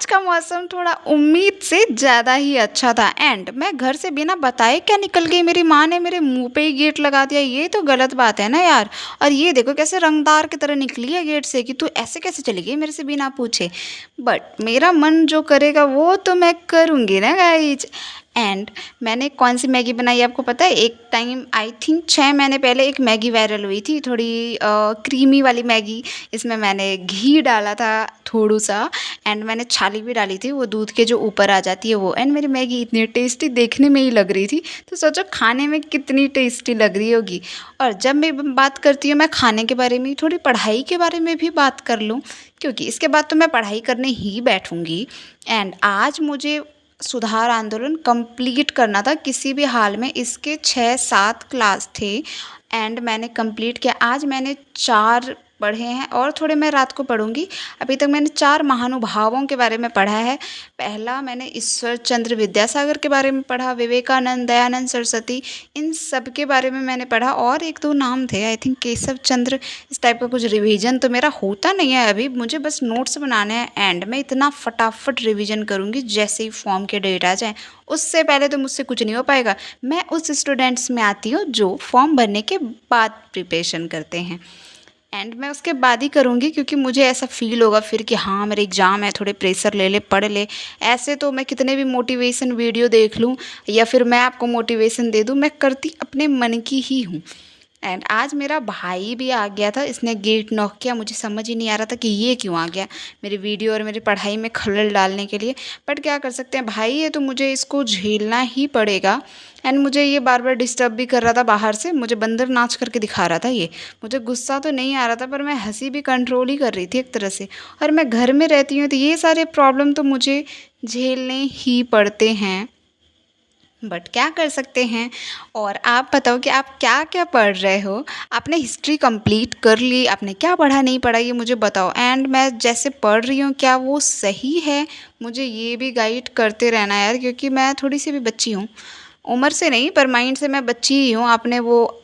आज का मौसम थोड़ा उम्मीद से ज़्यादा ही अच्छा था एंड मैं घर से बिना बताए क्या निकल गई, मेरी माँ ने मेरे मुंह पे ही गेट लगा दिया। ये तो गलत बात है ना यार। और ये देखो कैसे रंगदार की तरह निकली है गेट से कि तू ऐसे कैसे चली गई मेरे से बिना पूछे। बट मेरा मन जो करेगा वो तो मैं करूँगी ना गाइज। एंड मैंने कौन सी मैगी बनाई आपको पता है? एक टाइम आई थिंक 6 महीने पहले एक मैगी वायरल हुई थी, थोड़ी क्रीमी वाली मैगी। इसमें मैंने घी डाला था थोड़ा सा एंड मैंने छाली भी डाली थी, वो दूध के जो ऊपर आ जाती है वो। एंड मेरी मैगी इतनी टेस्टी देखने में ही लग रही थी, तो सोचो खाने में कितनी टेस्टी लग रही होगी। और जब मैं बात करती हूँ मैं खाने के बारे में, थोड़ी पढ़ाई के बारे में भी बात कर लूँ, क्योंकि इसके बाद तो मैं पढ़ाई करने ही बैठूँगी। एंड आज मुझे सुधार आंदोलन कंप्लीट करना था किसी भी हाल में। इसके 6-7 क्लास थे एंड मैंने कंप्लीट किया। आज मैंने 4 पढ़े हैं और थोड़े मैं रात को पढ़ूंगी। अभी तक मैंने 4 महानुभावों के बारे में पढ़ा है। पहला मैंने ईश्वर चंद्र विद्यासागर के बारे में पढ़ा, विवेकानंद, दयानंद सरस्वती, इन सब के बारे में मैंने पढ़ा। और एक दो नाम थे आई थिंक केशव चंद्र, इस टाइप का कुछ। रिवीजन तो मेरा होता नहीं है अभी, मुझे बस नोट्स बनाने हैं एंड मैं इतना फटाफट रिवीजन करूँगी जैसे ही फॉर्म के डेट आ जाए। उससे पहले तो मुझसे कुछ नहीं हो पाएगा। मैं उस स्टूडेंट्स में आती हूँ जो फॉर्म भरने के बाद प्रिपरेशन करते हैं एंड मैं उसके बाद ही करूँगी, क्योंकि मुझे ऐसा फील होगा फिर कि हाँ मेरे एग्ज़ाम है, थोड़े प्रेशर ले ले, पढ़ ले। ऐसे तो मैं कितने भी मोटिवेशन वीडियो देख लूँ या फिर मैं आपको मोटिवेशन दे दूँ, मैं करती अपने मन की ही हूँ। एंड आज मेरा भाई भी आ गया था, इसने गेट नॉक किया, मुझे समझ ही नहीं आ रहा था कि ये क्यों आ गया मेरी वीडियो और मेरी पढ़ाई में खलल डालने के लिए। बट क्या कर सकते हैं, भाई है तो मुझे इसको झेलना ही पड़ेगा। एंड मुझे ये बार बार डिस्टर्ब भी कर रहा था बाहर से, मुझे बंदर नाच करके दिखा रहा था ये। मुझे गुस्सा तो नहीं आ रहा था पर मैं हंसी भी कंट्रोल ही कर रही थी एक तरह से। और मैं घर में रहती हूँ तो ये सारे प्रॉब्लम तो मुझे झेलने ही पड़ते हैं, बट क्या कर सकते हैं। और आप बताओ कि आप क्या क्या पढ़ रहे हो? आपने हिस्ट्री कंप्लीट कर ली? आपने क्या पढ़ा नहीं पढ़ा ये मुझे बताओ। एंड मैं जैसे पढ़ रही हूँ क्या वो सही है? मुझे ये भी गाइड करते रहना यार, क्योंकि मैं थोड़ी सी भी बच्ची हूँ, उम्र से नहीं पर माइंड से मैं बच्ची ही हूँ। आपने वो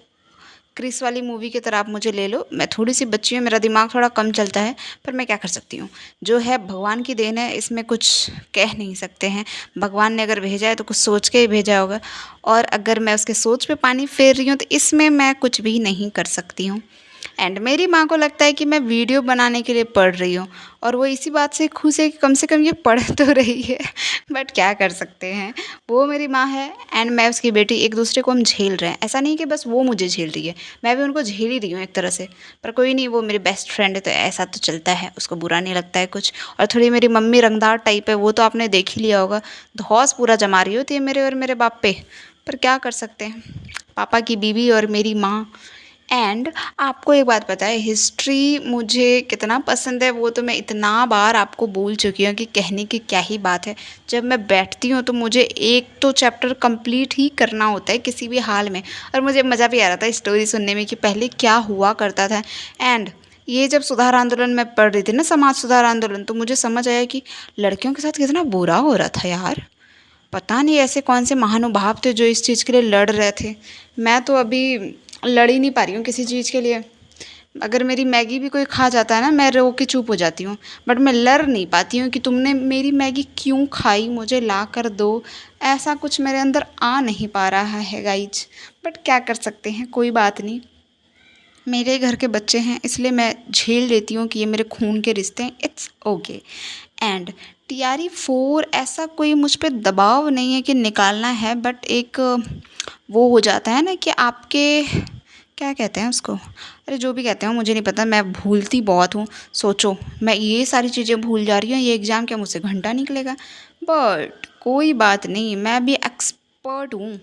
क्रिस वाली मूवी की तरह आप मुझे ले लो, मैं थोड़ी सी बच्ची हूँ, मेरा दिमाग थोड़ा कम चलता है, पर मैं क्या कर सकती हूँ। जो है भगवान की देन है, इसमें कुछ कह नहीं सकते हैं। भगवान ने अगर भेजा है तो कुछ सोच के ही भेजा होगा, और अगर मैं उसके सोच पे पानी फेर रही हूँ तो इसमें मैं कुछ भी नहीं कर सकती हूँ। एंड मेरी माँ को लगता है कि मैं वीडियो बनाने के लिए पढ़ रही हूँ, और वो इसी बात से खुश है कि कम से कम ये पढ़ तो रही है। बट क्या कर सकते हैं, वो मेरी माँ है एंड मैं उसकी बेटी, एक दूसरे को हम झेल रहे हैं। ऐसा नहीं कि बस वो मुझे झेल रही है, मैं भी उनको झेल ही रही हूँ एक तरह से। पर कोई नहीं, वो मेरी बेस्ट फ्रेंड है तो ऐसा तो चलता है, उसको बुरा नहीं लगता है कुछ। और थोड़ी मेरी मम्मी रंगदार टाइप है, वो तो आपने देख ही लिया होगा, धौंस पूरा जमा रही होती है मेरे और मेरे बाप पे। पर क्या कर सकते हैं, पापा की बीवी और मेरी माँ। एंड आपको एक बात पता है, हिस्ट्री मुझे कितना पसंद है वो तो मैं इतना बार आपको बोल चुकी हूँ कि कहने की क्या ही बात है। जब मैं बैठती हूँ तो मुझे एक तो चैप्टर कंप्लीट ही करना होता है किसी भी हाल में। और मुझे मज़ा भी आ रहा था स्टोरी सुनने में कि पहले क्या हुआ करता था। एंड ये जब सुधार आंदोलन में पढ़ रही थी ना, समाज सुधार आंदोलन, तो मुझे समझ आया कि लड़कियों के साथ कितना बुरा हो रहा था यार। पता नहीं ऐसे कौन से महानुभाव थे जो इस चीज़ के लिए लड़ रहे थे। मैं तो अभी लड़ ही नहीं पा रही हूँ किसी चीज़ के लिए। अगर मेरी मैगी भी कोई खा जाता है ना, मैं रो के चुप हो जाती हूँ, बट मैं लड़ नहीं पाती हूँ कि तुमने मेरी मैगी क्यों खाई, मुझे ला कर दो। ऐसा कुछ मेरे अंदर आ नहीं पा रहा है गाइज। बट क्या कर सकते हैं, कोई बात नहीं, मेरे घर के बच्चे हैं इसलिए मैं झेल लेती हूँ कि ये मेरे खून के रिश्ते हैं, इट्स ओके। एंड TRE 4 ऐसा कोई मुझ पे दबाव नहीं है कि निकालना है, बट एक वो हो जाता है ना कि आपके, क्या कहते हैं उसको, अरे जो भी कहते हैं मुझे नहीं पता, मैं भूलती बहुत हूँ। सोचो मैं ये सारी चीज़ें भूल जा रही हूँ, ये एग्ज़ाम क्या मुझसे घंटा निकलेगा। बट कोई बात नहीं, मैं भी एक्सपर्ट हूँ,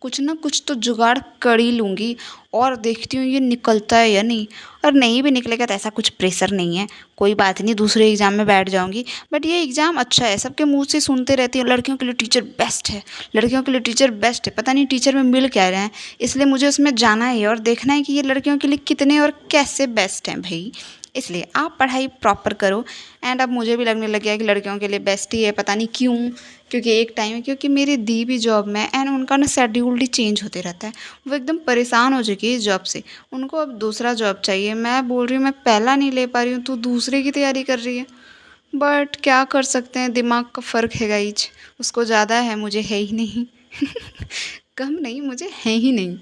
कुछ ना कुछ तो जुगाड़ कर ही लूँगी। और देखती हूँ ये निकलता है या नहीं, और नहीं भी निकलेगा तो ऐसा कुछ प्रेशर नहीं है, कोई बात नहीं, दूसरे एग्ज़ाम में बैठ जाऊँगी। बट ये एग्ज़ाम अच्छा है, सबके मुंह से सुनते रहती हूँ लड़कियों के लिए टीचर बेस्ट है, लड़कियों के लिए टीचर बेस्ट है। पता नहीं टीचर में मिल क्या रहे हैं, इसलिए मुझे उसमें जाना है और देखना है कि ये लड़कियों के लिए कितने और कैसे बेस्ट हैं भाई। इसलिए आप पढ़ाई प्रॉपर करो। एंड अब मुझे भी लगने लग गया है कि लड़कियों के लिए बेस्ट ही है, पता नहीं क्यों, क्योंकि एक टाइम है, क्योंकि मेरी दी भी जॉब में एंड उनका ना शेड्यूल ही चेंज होते रहता है। वो एकदम परेशान हो चुकी है इस जॉब से, उनको अब दूसरा जॉब चाहिए। मैं बोल रही हूँ मैं पहला नहीं ले पा रही हूँ, तो दूसरे की तैयारी कर रही है। बट क्या कर सकते हैं, दिमाग का फ़र्क है गाइज। उसको ज़्यादा है, मुझे है ही नहीं। कम नहीं, मुझे है ही नहीं।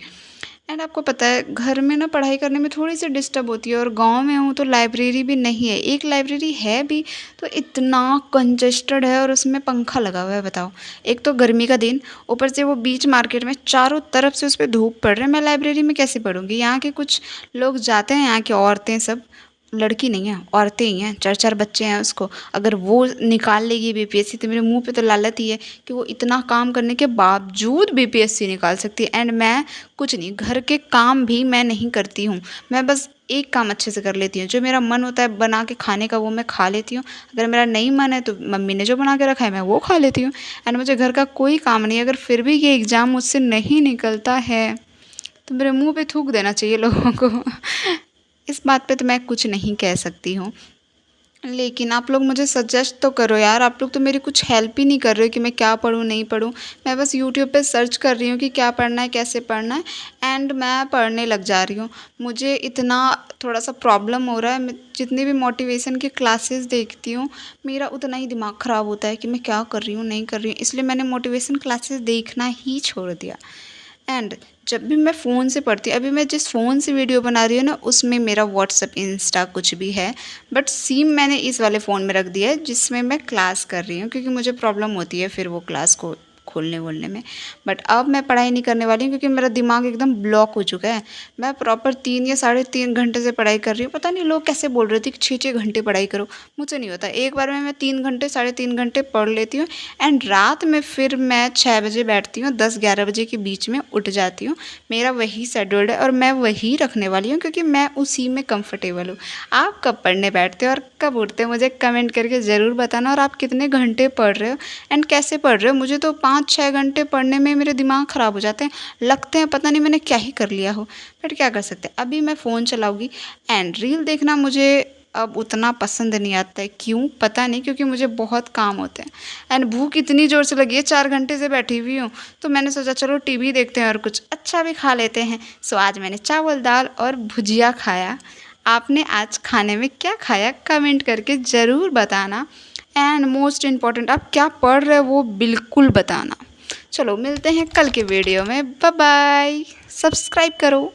एंड आपको पता है घर में ना पढ़ाई करने में थोड़ी सी डिस्टर्ब होती है, और गांव में हूँ तो लाइब्रेरी भी नहीं है, एक लाइब्रेरी है भी तो इतना कंजेस्टेड है, और उसमें पंखा लगा हुआ है बताओ। एक तो गर्मी का दिन, ऊपर से वो बीच मार्केट में चारों तरफ से उस पर धूप पड़ रहा है, मैं लाइब्रेरी में कैसे पढ़ूंगी। यहाँ के कुछ लोग जाते हैं, यहाँ की औरतें सब, लड़की नहीं है औरतें ही हैं, चार चार बच्चे हैं उसको, अगर वो निकाल लेगी बीपीएससी तो मेरे मुंह पे तो लालत ही है कि वो इतना काम करने के बावजूद बीपीएससी निकाल सकती है। एंड मैं कुछ नहीं, घर के काम भी मैं नहीं करती हूँ, मैं बस एक काम अच्छे से कर लेती हूँ, जो मेरा मन होता है बना के खाने का वो मैं खा लेती हूँ। अगर मेरा नहीं मन है तो मम्मी ने जो बना के रखा है मैं वो खा लेती हूँ। एंड मुझे घर का कोई काम नहीं, अगर फिर भी ये एग्ज़ाम मुझसे नहीं निकलता है तो मेरे मुंह पे थूक देना चाहिए लोगों को। इस बात पे तो मैं कुछ नहीं कह सकती हूँ। लेकिन आप लोग मुझे सजेस्ट तो करो यार, आप लोग तो मेरी कुछ हेल्प ही नहीं कर रहे हो कि मैं क्या पढूँ नहीं पढूँ। मैं बस यूट्यूब पे सर्च कर रही हूँ कि क्या पढ़ना है कैसे पढ़ना है, एंड मैं पढ़ने लग जा रही हूँ। मुझे इतना थोड़ा सा प्रॉब्लम हो रहा है, मैं जितनी भी मोटिवेशन की क्लासेस देखती हूँ मेरा उतना ही दिमाग ख़राब होता है कि मैं क्या कर रही हूँ नहीं कर रही हूँ, इसलिए मैंने मोटिवेशन क्लासेस देखना ही छोड़ दिया। एंड जब भी मैं फ़ोन से पढ़ती हूँ, अभी मैं जिस फ़ोन से वीडियो बना रही हूँ ना उसमें मेरा व्हाट्सअप इंस्टा कुछ भी है, बट सिम मैंने इस वाले फ़ोन में रख दिया है जिसमें मैं क्लास कर रही हूँ, क्योंकि मुझे प्रॉब्लम होती है फिर वो क्लास को खोलने वोलने में। बट अब मैं पढ़ाई नहीं करने वाली हूँ क्योंकि मेरा दिमाग एकदम ब्लॉक हो चुका है। मैं प्रॉपर 3 या 3.5 घंटे से पढ़ाई कर रही हूँ, पता नहीं लोग कैसे बोल रहे थे कि 6-6 घंटे पढ़ाई करो, मुझसे नहीं होता। एक बार में मैं 3 घंटे 3.5 घंटे पढ़ लेती हूँ, एंड रात में फिर मैं 6 बजे बैठती हूँ, 10-11 बजे के बीच में उठ जाती हूँ। मेरा वही शेड्यूल्ड है और मैं वही रखने वाली हूँ क्योंकि मैं उसी में कंफर्टेबल हूँ। आप कब पढ़ने बैठते हो और कब उठते हो मुझे कमेंट करके ज़रूर बताना, और आप कितने घंटे पढ़ रहे हो एंड कैसे पढ़ रहे हो। मुझे तो 5-6 घंटे पढ़ने में मेरे दिमाग ख़राब हो जाते हैं, लगते हैं पता नहीं मैंने क्या ही कर लिया हो। बट क्या कर सकते हैं, अभी मैं फ़ोन चलाऊँगी। एंड रील देखना मुझे अब उतना पसंद नहीं आता है, क्यों पता नहीं, क्योंकि मुझे बहुत काम होते हैं। एंड भूख इतनी ज़ोर से लगी है, 4 घंटे से बैठी हुई हूँ, तो मैंने सोचा चलो टीवी देखते हैं और कुछ अच्छा भी खा लेते हैं। सो आज मैंने चावल दाल और भुजिया खाया। आपने आज खाने में क्या खाया कमेंट करके ज़रूर बताना। एंड मोस्ट इम्पॉर्टेंट, आप क्या पढ़ रहे हो वो बिल्कुल बताना। चलो मिलते हैं कल के वीडियो में, बाय बाय। सब्सक्राइब करो।